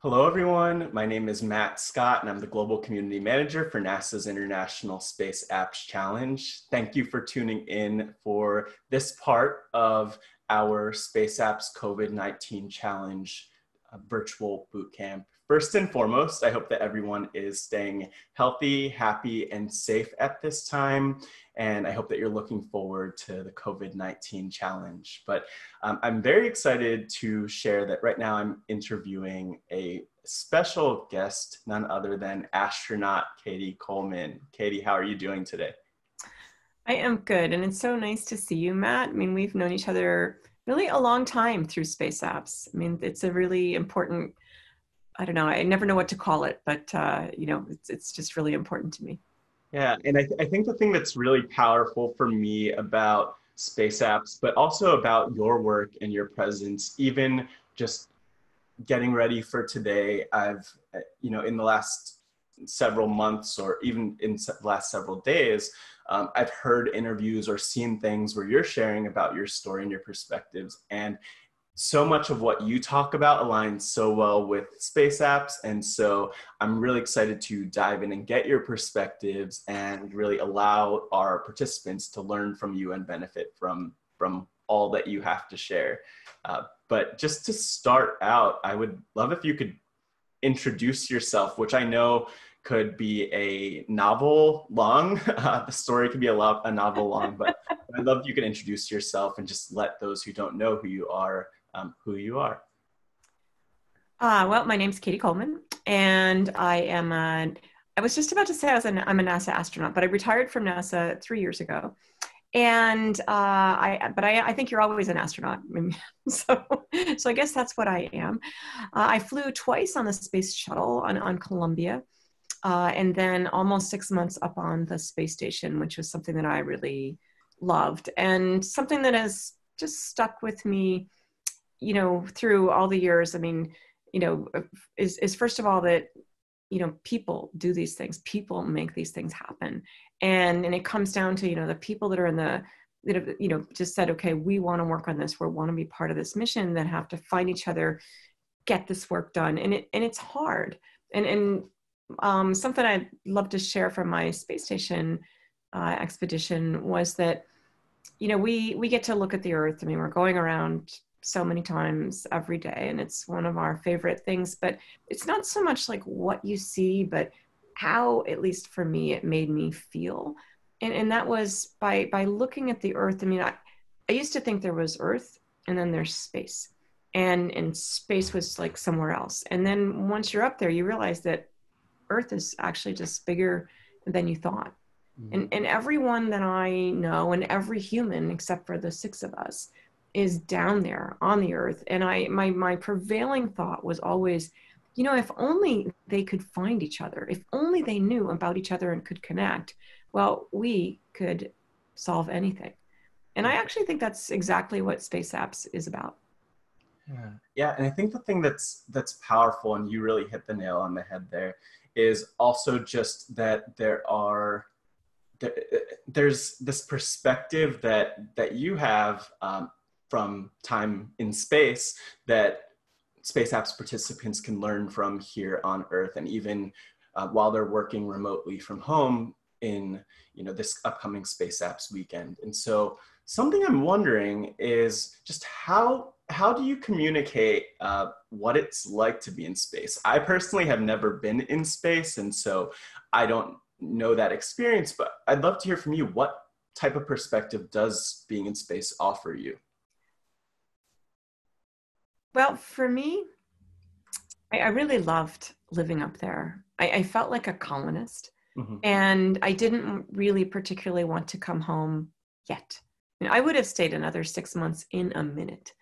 Hello, everyone. My name is Matt Scott, and I'm the Global Community Manager for NASA's International Space Apps Challenge. Thank you for tuning in for this part of our Space Apps COVID-19 Challenge virtual bootcamp. First and foremost, I hope that everyone is staying healthy, happy, and safe at this time. And I hope that you're looking forward to the COVID-19 challenge. But I'm very excited to share that right now I'm interviewing a special guest, none other than Astronaut Cady Coleman. Cady, how are you doing today? I am good, and it's so nice to see you, Matt. I mean, we've known each other really a long time through space apps. I mean, it's a really important, I don't know, I never know what to call it, but it's just really important to me. Yeah, and I think the thing that's really powerful for me about space apps, but also about your work and your presence, even just getting ready for today, in the last several months or even in the last several days, I've heard interviews or seen things where you're sharing about your story and your perspectives. And so much of what you talk about aligns so well with space apps. And so I'm really excited to dive in and get your perspectives and really allow our participants to learn from you and benefit from all that you have to share. But just to start out, I would love if you could introduce yourself, which I know could be a novel long. The story could be a novel long, but I'd love if you could introduce yourself and just let those who don't know who you are, who you are. Well, my name's Cady Coleman, and I was just about to say I'm a NASA astronaut, but I retired from NASA 3 years ago. And I think you're always an astronaut. So I guess that's what I am. I flew twice on the space shuttle on Columbia, and then almost 6 months up on the space station, which was something that I really loved and something that has just stuck with me, through all the years. I mean, is first of all that, people do these things, people make these things happen. And it comes down to, the people that are that have, just said, okay, we want to work on this. We want to be part of this mission, that have to find each other, get this work done. And it's hard. And something I'd love to share from my space station expedition was that, we get to look at the Earth. I mean, we're going around so many times every day, and it's one of our favorite things, but it's not so much like what you see, but how, at least for me, it made me feel. And that was by looking at the Earth. I mean, I used to think there was Earth and then there's space, and space was like somewhere else. And then once you're up there, you realize that Earth is actually just bigger than you thought. And everyone that I know, and every human except for the six of us, is down there on the Earth. And my prevailing thought was always, if only they could find each other, if only they knew about each other and could connect, well, we could solve anything. And I actually think that's exactly what Space Apps is about. Yeah, and I think the thing that's powerful, and you really hit the nail on the head there, is also just that there's this perspective that you have from time in space that space apps participants can learn from here on Earth, and even while they're working remotely from home in this upcoming space apps weekend. And so something I'm wondering is just how do you communicate what it's like to be in space? I personally have never been in space, and so I don't know that experience, but I'd love to hear from you. What type of perspective does being in space offer you? Well, for me, I really loved living up there. I felt like a colonist, and I didn't really particularly want to come home yet. I would have stayed another 6 months in a minute.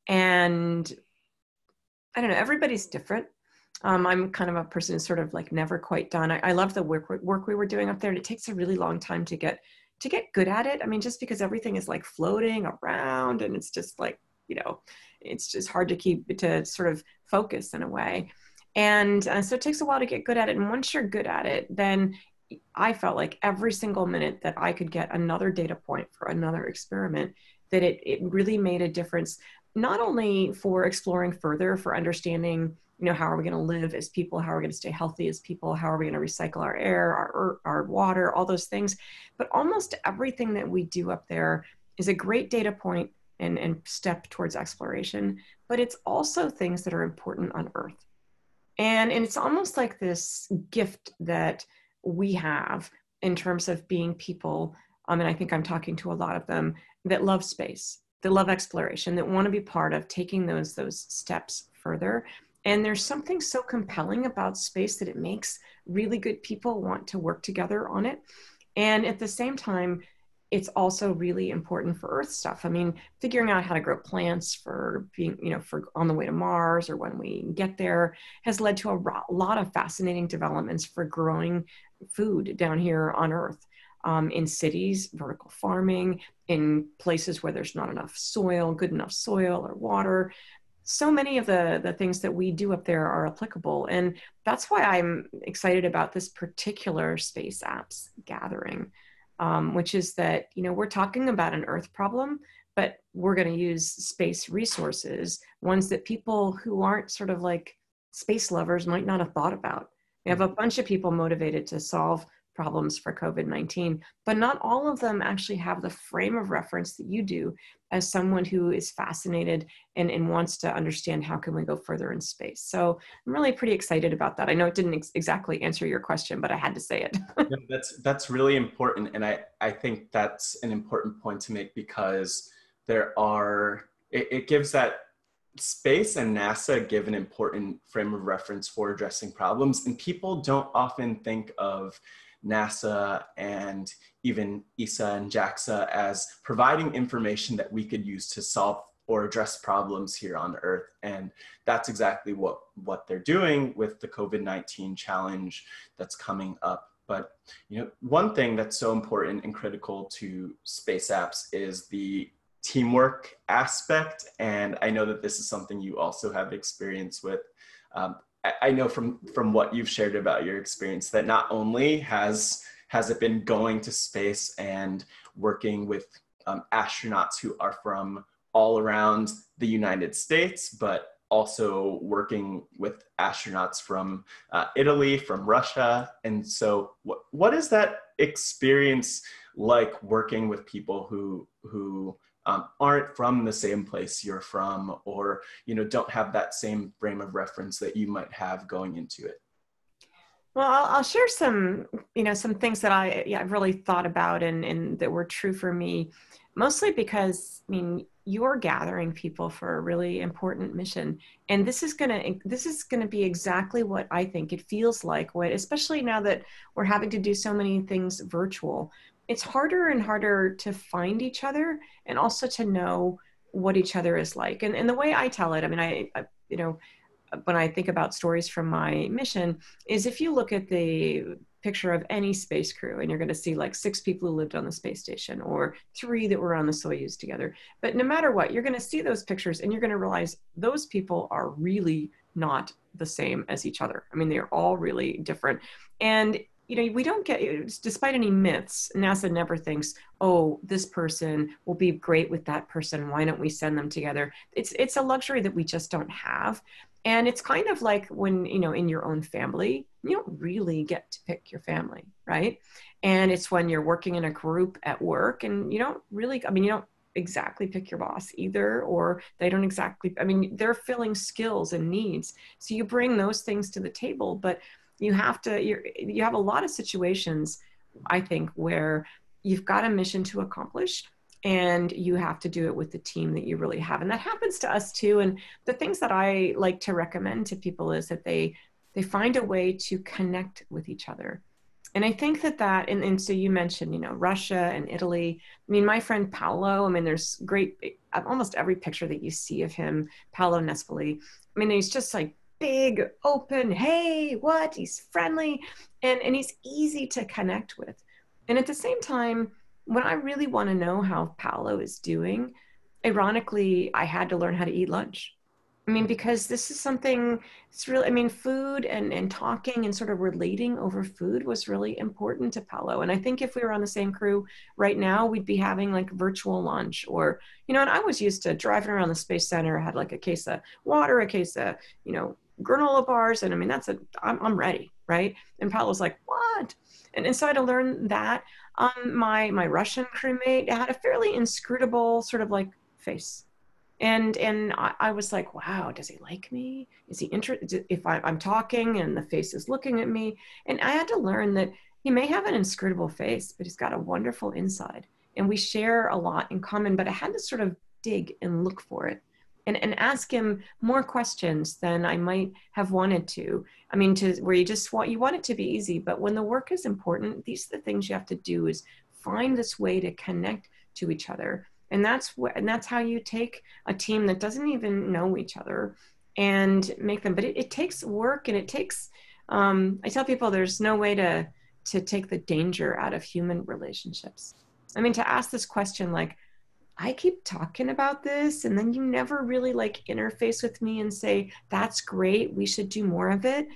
And I don't know, everybody's different. I'm kind of a person who's sort of like never quite done. I love the work we were doing up there, and it takes a really long time to get good at it. I mean, just because everything is like floating around, and it's just like, it's just hard to sort of focus in a way. And so it takes a while to get good at it. And once you're good at it, then I felt like every single minute that I could get another data point for another experiment, that it really made a difference, not only for exploring further, for understanding how are we going to live as people? How are we going to stay healthy as people? How are we going to recycle our air, our water, all those things? But almost everything that we do up there is a great data point and step towards exploration, but it's also things that are important on Earth. And it's almost like this gift that we have in terms of being people, and I think I'm talking to a lot of them, that love space, that love exploration, that want to be part of taking those steps further. And there's something so compelling about space that it makes really good people want to work together on it. And at the same time, it's also really important for Earth stuff. I mean, figuring out how to grow plants for being, for on the way to Mars or when we get there has led to a lot of fascinating developments for growing food down here on Earth. In cities, vertical farming, in places where there's not enough soil, good enough soil or water. So many of the things that we do up there are applicable. And that's why I'm excited about this particular Space Apps gathering. Which is that, we're talking about an Earth problem, but we're going to use space resources, ones that people who aren't sort of like space lovers might not have thought about. We have a bunch of people motivated to solve problems for COVID-19, but not all of them actually have the frame of reference that you do as someone who is fascinated and wants to understand how can we go further in space. So I'm really pretty excited about that. I know it didn't exactly answer your question, but I had to say it. No, that's really important. And I think that's an important point to make, because it gives that space and NASA give an important frame of reference for addressing problems. And people don't often think of NASA and even ESA and JAXA as providing information that we could use to solve or address problems here on Earth. And that's exactly what they're doing with the COVID-19 challenge that's coming up. But one thing that's so important and critical to Space Apps is the teamwork aspect. And I know that this is something you also have experience with. I know from what you've shared about your experience that not only has it been going to space and working with astronauts who are from all around the United States, but also working with astronauts from Italy, from Russia. And so what is that experience like, working with people who aren't from the same place you're from, or don't have that same frame of reference that you might have going into it? Well, I'll share some things that I've really thought about and that were true for me, mostly because, you're gathering people for a really important mission. And this is gonna be exactly what I think it feels like, especially now that we're having to do so many things virtual. It's harder and harder to find each other and also to know what each other is like. And the way I tell it, when I think about stories from my mission, is if you look at the picture of any space crew and you're going to see like 6 people who lived on the space station or 3 that were on the Soyuz together. But no matter what, you're going to see those pictures and you're going to realize those people are really not the same as each other. They're all really different. And we don't get, despite any myths, NASA never thinks, oh, this person will be great with that person, why don't we send them together? It's a luxury that we just don't have. And it's kind of like when, in your own family, you don't really get to pick your family, right? And it's when you're working in a group at work and you don't really, you don't exactly pick your boss either, or they don't exactly, they're filling skills and needs. So you bring those things to the table, but you have a lot of situations, I think, where you've got a mission to accomplish and you have to do it with the team that you really have. And that happens to us too. And the things that I like to recommend to people is that they find a way to connect with each other. And I think and so you mentioned, Russia and Italy. My friend Paolo, there's almost every picture that you see of him, Paolo Nespoli. He's just like big, open, hey, what? He's friendly and he's easy to connect with. And at the same time, when I really want to know how Paolo is doing, ironically, I had to learn how to eat lunch. Because this is something, it's really, food and talking and sort of relating over food was really important to Paolo. And I think if we were on the same crew right now, we'd be having like virtual lunch and I was used to driving around the Space Center, I had like a case of water, a case of, granola bars. And I mean, I'm ready, right? And Paolo's like, what? And so I had to learn that. My Russian crewmate had a fairly inscrutable sort of like face. And I was like, wow, does he like me? Is he interested? If I'm talking and the face is looking at me? And I had to learn that he may have an inscrutable face, but he's got a wonderful inside. And we share a lot in common, but I had to sort of dig and look for it and ask him more questions than I might have wanted to. I mean, to where you want it to be easy, but when the work is important, these are the things you have to do is find this way to connect to each other. And that's how you take a team that doesn't even know each other and make them. But it takes work, and it takes. I tell people there's no way to take the danger out of human relationships. I mean, to ask this question like, I keep talking about this, and then you never really like interface with me and say, that's great, we should do more of it.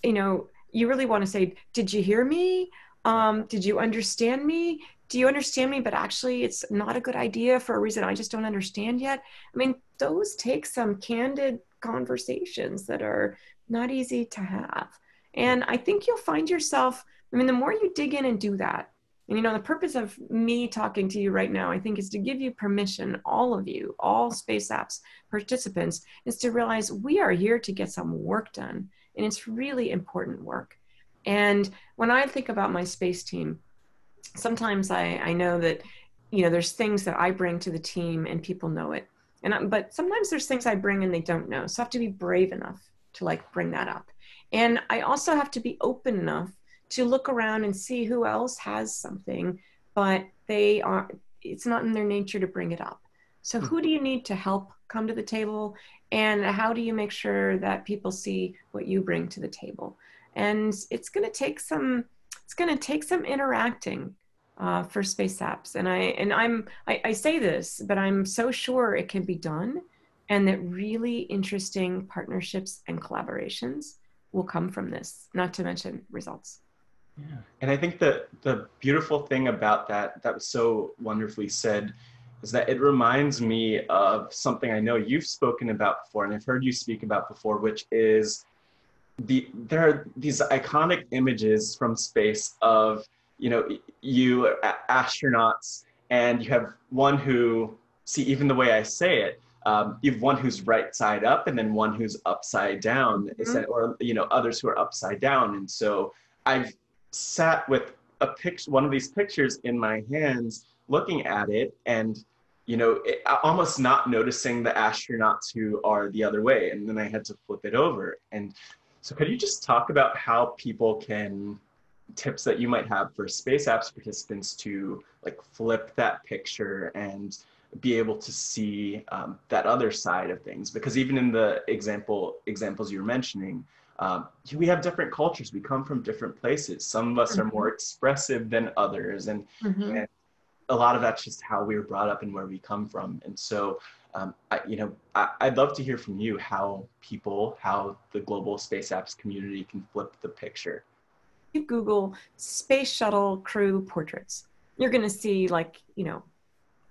You really want to say, did you hear me? Did you understand me? Do you understand me? But actually, it's not a good idea for a reason I just don't understand yet. I mean, those take some candid conversations that are not easy to have. And I think you'll find yourself, I mean, the more you dig in and do that, and the purpose of me talking to you right now, I think, is to give you permission, all of you, all Space Apps participants, is to realize we are here to get some work done. And it's really important work. And when I think about my space team, sometimes I know that, there's things that I bring to the team and people know it. But sometimes there's things I bring and they don't know. So I have to be brave enough to like bring that up. And I also have to be open enough to look around and see who else has something, but it's not in their nature to bring it up. So who do you need to help come to the table? And how do you make sure that people see what you bring to the table? And it's going to take some interacting for Space Apps. And I say this, but I'm so sure it can be done, and that really interesting partnerships and collaborations will come from this, not to mention results. Yeah. And I think that the beautiful thing about that was so wonderfully said, is that it reminds me of something I know you've spoken about before, and I've heard you speak about before, which is there are these iconic images from space of, you astronauts, and you have one who, see, even the way I say it, you have one who's right side up and then one who's upside down, or, others who are upside down. And so I've sat with one of these pictures in my hands, looking at it, and almost not noticing the astronauts who are the other way, and then I had to flip it over. And so could you just talk about how tips that you might have for Space Apps participants to like flip that picture and be able to see that other side of things? Because even in the examples you were mentioning, we have different cultures. We come from different places. Some of us are more expressive than others, and a lot of that's just how we were brought up and where we come from. And so, I'd love to hear from you how the global Space Apps community can flip the picture. You Google Space Shuttle crew portraits, you're going to see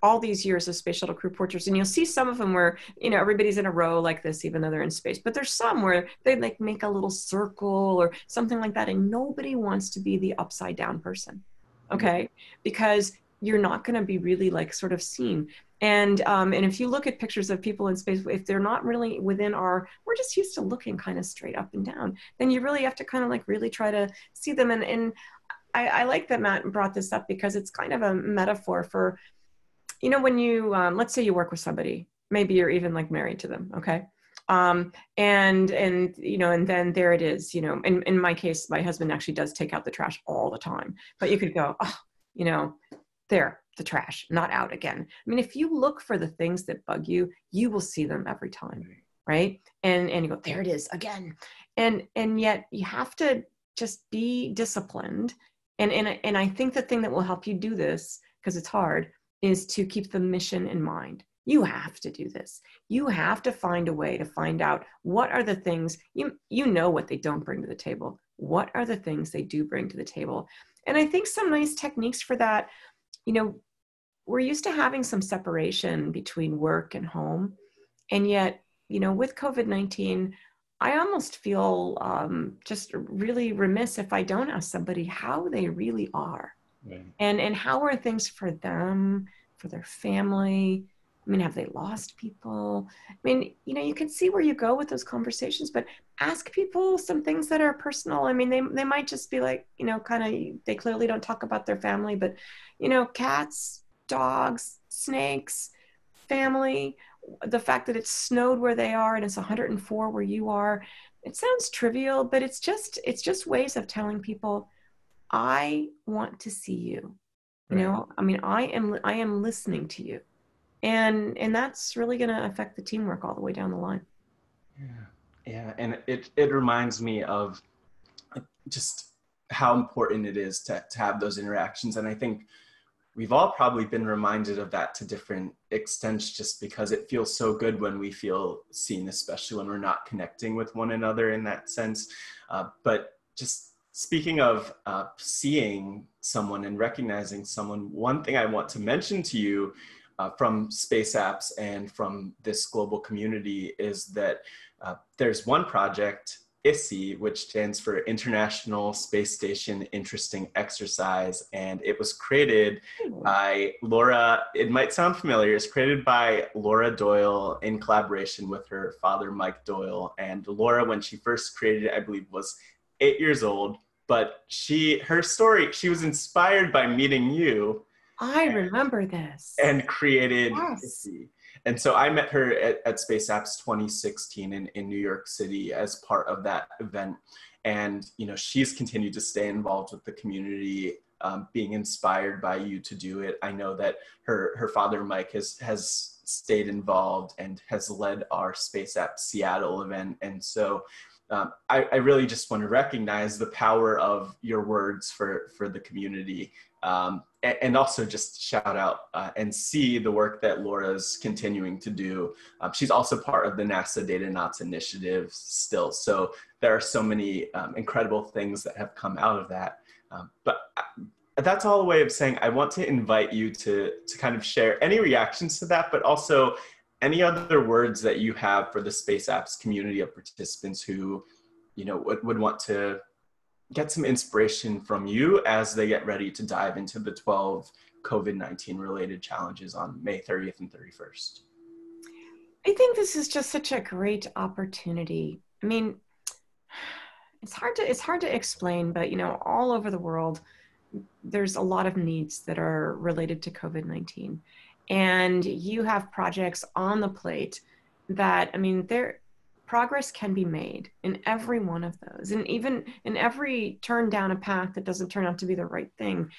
all these years of Space Shuttle crew portraits, and you'll see some of them where, everybody's in a row like this, even though they're in space. But there's some where they like make a little circle or something like that, and nobody wants to be the upside down person, okay? Because you're not going to be really like sort of seen. And if you look at pictures of people in space, if they're not really we're just used to looking kind of straight up and down, then you really have to kind of like really try to see them. And I like that Matt brought this up, because it's kind of a metaphor for, when you, let's say you work with somebody, maybe you're even like married to them, okay? And then there it is, in my case, my husband actually does take out the trash all the time, but you could go, there, the trash, not out again. I mean, if you look for the things that bug you, you will see them every time, right? And you go, there it is again. And yet you have to just be disciplined. And I think the thing that will help you do this, because it's hard, is to keep the mission in mind. You have to do this. You have to find a way to find out what are the things, you know what they don't bring to the table. What are the things they do bring to the table? And I think some nice techniques for that, we're used to having some separation between work and home. And yet, with COVID-19, I almost feel just really remiss if I don't ask somebody how they really are. Right. And how are things for them, for their family? I mean, have they lost people? I mean, you can see where you go with those conversations, but ask people some things that are personal. I mean, they might just be like, kind of, they clearly don't talk about their family, but, cats, dogs, snakes, family, the fact that it snowed where they are and it's 104 where you are. It sounds trivial, but it's just ways of telling people, I want to see you. Right. I mean, I am listening to you. And that's really going to affect the teamwork all the way down the line. Yeah. Yeah. And it reminds me of just how important it is to have those interactions. And I think we've all probably been reminded of that to different extents, just because it feels so good when we feel seen, especially when we're not connecting with one another in that sense. But just speaking of seeing someone and recognizing someone, one thing I want to mention to you from Space Apps and from this global community is that there's one project, ISSI, which stands for International Space Station Interesting Exercise. And it was created by Laura, it might sound familiar, it's created by Laura Doyle in collaboration with her father, Mike Doyle. And Laura, when she first created it, I believe was 8 years old, but her story, she was inspired by meeting you I remember this. and created Yes. ISSI. And so I met her at Space Apps 2016 in New York City as part of that event. And, she's continued to stay involved with the community, being inspired by you to do it. I know that her father, Mike, has stayed involved and has led our Space Apps Seattle event. And so I really just want to recognize the power of your words for the community. And also just shout out and see the work that Laura's continuing to do. She's also part of the NASA Data Knots initiative still. So there are so many incredible things that have come out of that. But that's all a way of saying I want to invite you to kind of share any reactions to that, but also any other words that you have for the Space Apps community of participants who, would want to get some inspiration from you as they get ready to dive into the 12 COVID-19 related challenges on May 30th and 31st. I think this is just such a great opportunity. I mean, it's hard to explain, but all over the world, there's a lot of needs that are related to COVID-19. And you have projects on the plate that, I mean, progress can be made in every one of those. And even in every turn down a path that doesn't turn out to be the right thing,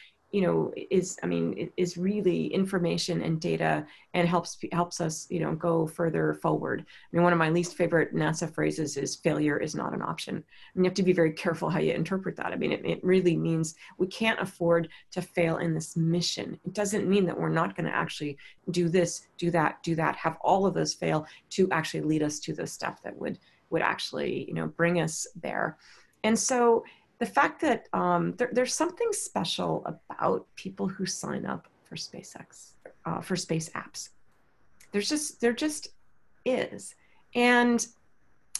is really information and data, and helps us, go further forward. I mean, one of my least favorite NASA phrases is failure is not an option. And you have to be very careful how you interpret that. I mean, it really means we can't afford to fail in this mission. It doesn't mean that we're not going to actually do this, do that, have all of those fail to actually lead us to the stuff that would actually, bring us there. And so the fact that there's something special about people who sign up for SpaceX, for Space Apps. There just is. And,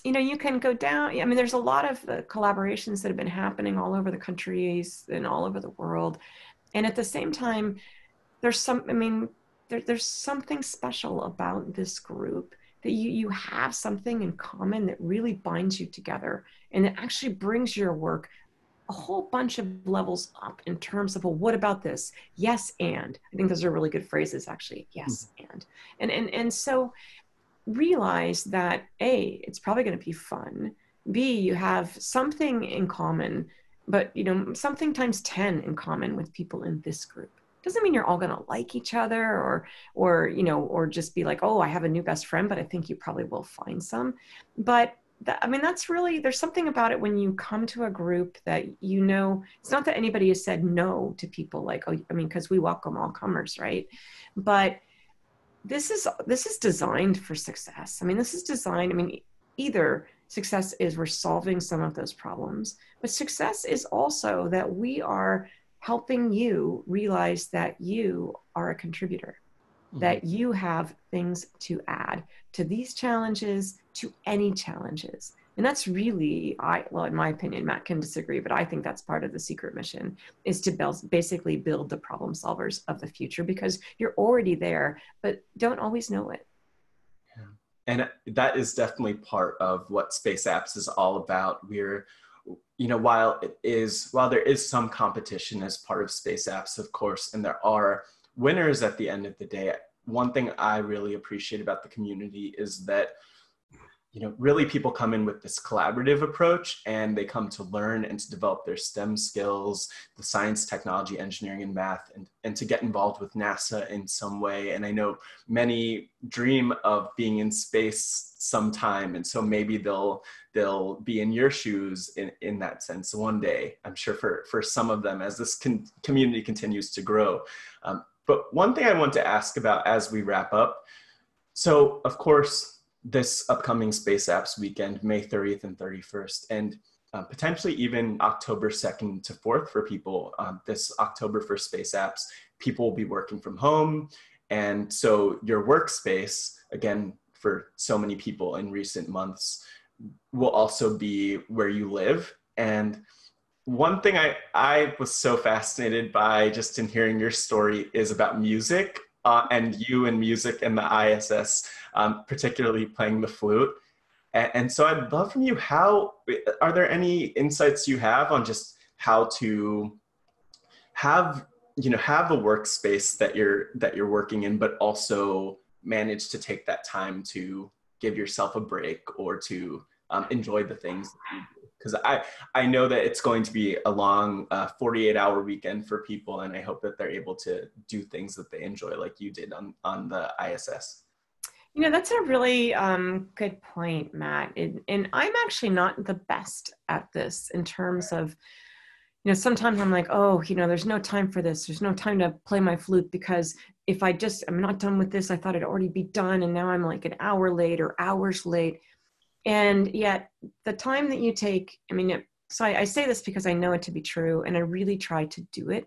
you can go down. I mean, there's a lot of collaborations that have been happening all over the countries and all over the world. And at the same time, there's something special about this group, that you have something in common that really binds you together, and it actually brings your work a whole bunch of levels up in terms of, well, what about this? Yes, and I think those are really good phrases, actually. Yes, and so realize that A, it's probably going to be fun. B, you have something in common, but something times 10 in common with people in this group. Doesn't mean you're all going to like each other, or just be like, oh, I have a new best friend, but I think you probably will find some. But that's really, there's something about it when you come to a group that, it's not that anybody has said no to people, like, oh, I mean, because we welcome all comers, right? But this is designed for success. I mean, this is designed, either success is we're solving some of those problems, but success is also that we are helping you realize that you are a contributor, that you have things to add to these challenges, to any challenges. And that's really, well, in my opinion, Matt can disagree, but I think that's part of the secret mission, is to basically build the problem solvers of the future, because you're already there, but don't always know it. Yeah. And that is definitely part of what Space Apps is all about. We're, while there is some competition as part of Space Apps, of course, and there are winners at the end of the day, one thing I really appreciate about the community is that really people come in with this collaborative approach, and they come to learn and to develop their STEM skills, the science, technology, engineering, and math, and to get involved with NASA in some way. And I know many dream of being in space sometime, and so maybe they'll be in your shoes in that sense one day, I'm sure, for some of them, as this community continues to grow. But one thing I want to ask about as we wrap up, so of course, this upcoming Space Apps weekend, May 30th and 31st, and potentially even October 2nd to 4th for people. This October for Space Apps, people will be working from home. And so your workspace, again, for so many people in recent months, will also be where you live. And one thing I was so fascinated by just in hearing your story is about music, and you and music and the ISS, particularly playing the flute. And so I'd love from you, are there any insights you have on just how to have a workspace that you're working in, but also manage to take that time to give yourself a break, or to enjoy the things that you do? Because I know that it's going to be a long 48-hour weekend for people, and I hope that they're able to do things that they enjoy, like you did on the ISS. That's a really good point, Matt. And I'm actually not the best at this in terms of, sometimes I'm like, oh, there's no time for this. There's no time to play my flute, because if I'm not done with this, I thought it'd already be done. And now I'm like an hour late or hours late. And yet the time that you take, so I say this because I know it to be true, and I really try to do it.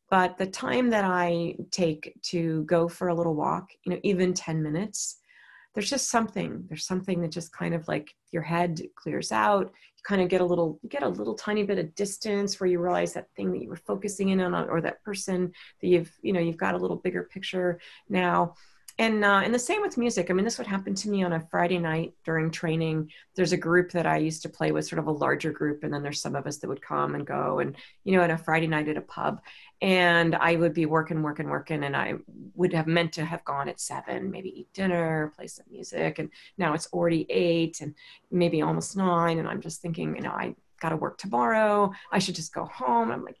But the time that I take to go for a little walk, even 10 minutes, there's something that just kind of like your head clears out. You kind of get a little tiny bit of distance where you realize that thing that you were focusing in on, or that person that you've got a little bigger picture now. And the same with music. This would happen to me on a Friday night during training. There's a group that I used to play with, sort of a larger group, and then there's some of us that would come and go, and at a Friday night at a pub, and I would be working, and I would have meant to have gone at 7, maybe eat dinner, play some music, and now it's already 8 and maybe almost 9, and I'm just thinking, I got to work tomorrow. I should just go home. I'm like,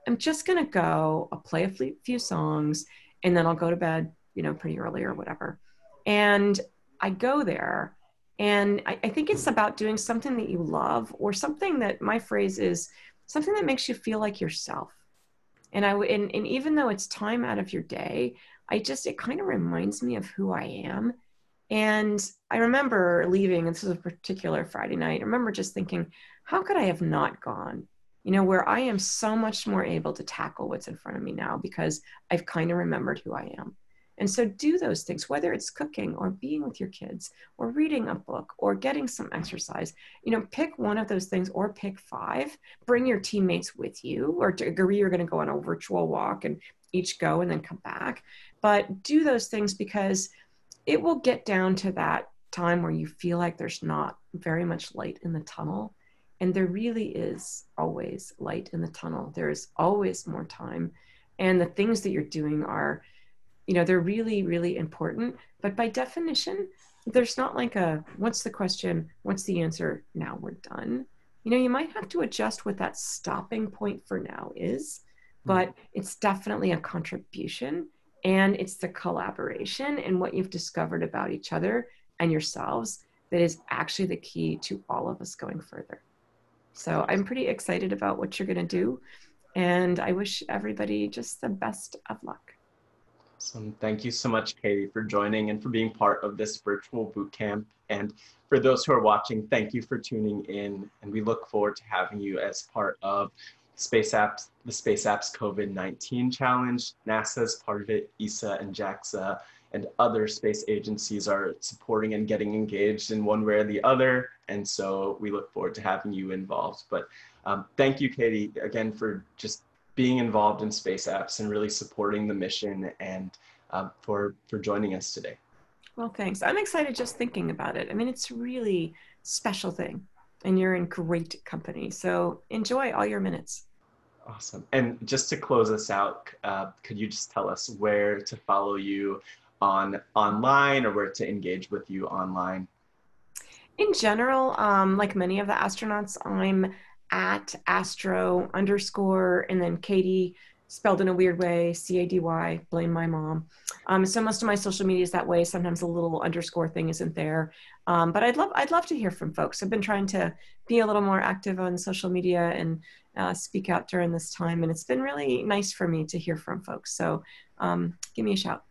I'm just gonna go. I'll play a few songs, and then I'll go to bed, pretty early or whatever. And I go there, and I think it's about doing something that you love, or something that, my phrase is, something that makes you feel like yourself. And even though it's time out of your day, it kind of reminds me of who I am. And I remember leaving, and this was a particular Friday night. I remember just thinking, how could I have not gone? Where I am so much more able to tackle what's in front of me now, because I've kind of remembered who I am. And so do those things, whether it's cooking or being with your kids or reading a book or getting some exercise, pick one of those things, or pick 5, bring your teammates with you, or agree you're going to go on a virtual walk and each go and then come back. But do those things, because it will get down to that time where you feel like there's not very much light in the tunnel. And there really is always light in the tunnel. There is always more time. And the things that you're doing are, they're really, really important. But by definition, there's not like what's the question? What's the answer? Now we're done. You might have to adjust what that stopping point for now is, but it's definitely a contribution. And it's the collaboration and what you've discovered about each other and yourselves that is actually the key to all of us going further. So I'm pretty excited about what you're going to do. And I wish everybody just the best of luck. So thank you so much, Cady, for joining and for being part of this virtual boot camp. And for those who are watching, thank you for tuning in. And we look forward to having you as part of the Space Apps COVID-19 Challenge. NASA is part of it, ESA and JAXA, and other space agencies are supporting and getting engaged in one way or the other. And so we look forward to having you involved. But thank you, Cady, again, for just being involved in space apps and really supporting the mission, and for joining us today. Well, thanks. I'm excited just thinking about it. I mean, it's a really special thing, and you're in great company. So enjoy all your minutes. Awesome. And just to close us out, could you just tell us where to follow you on online, or where to engage with you online? In general, like many of the astronauts, I'm at astro underscore and then Cady, spelled in a weird way, Cady, blame my mom. So most of my social media is that way. Sometimes a little underscore thing isn't there. But I'd love to hear from folks. I've been trying to be a little more active on social media and speak out during this time. And it's been really nice for me to hear from folks. So give me a shout.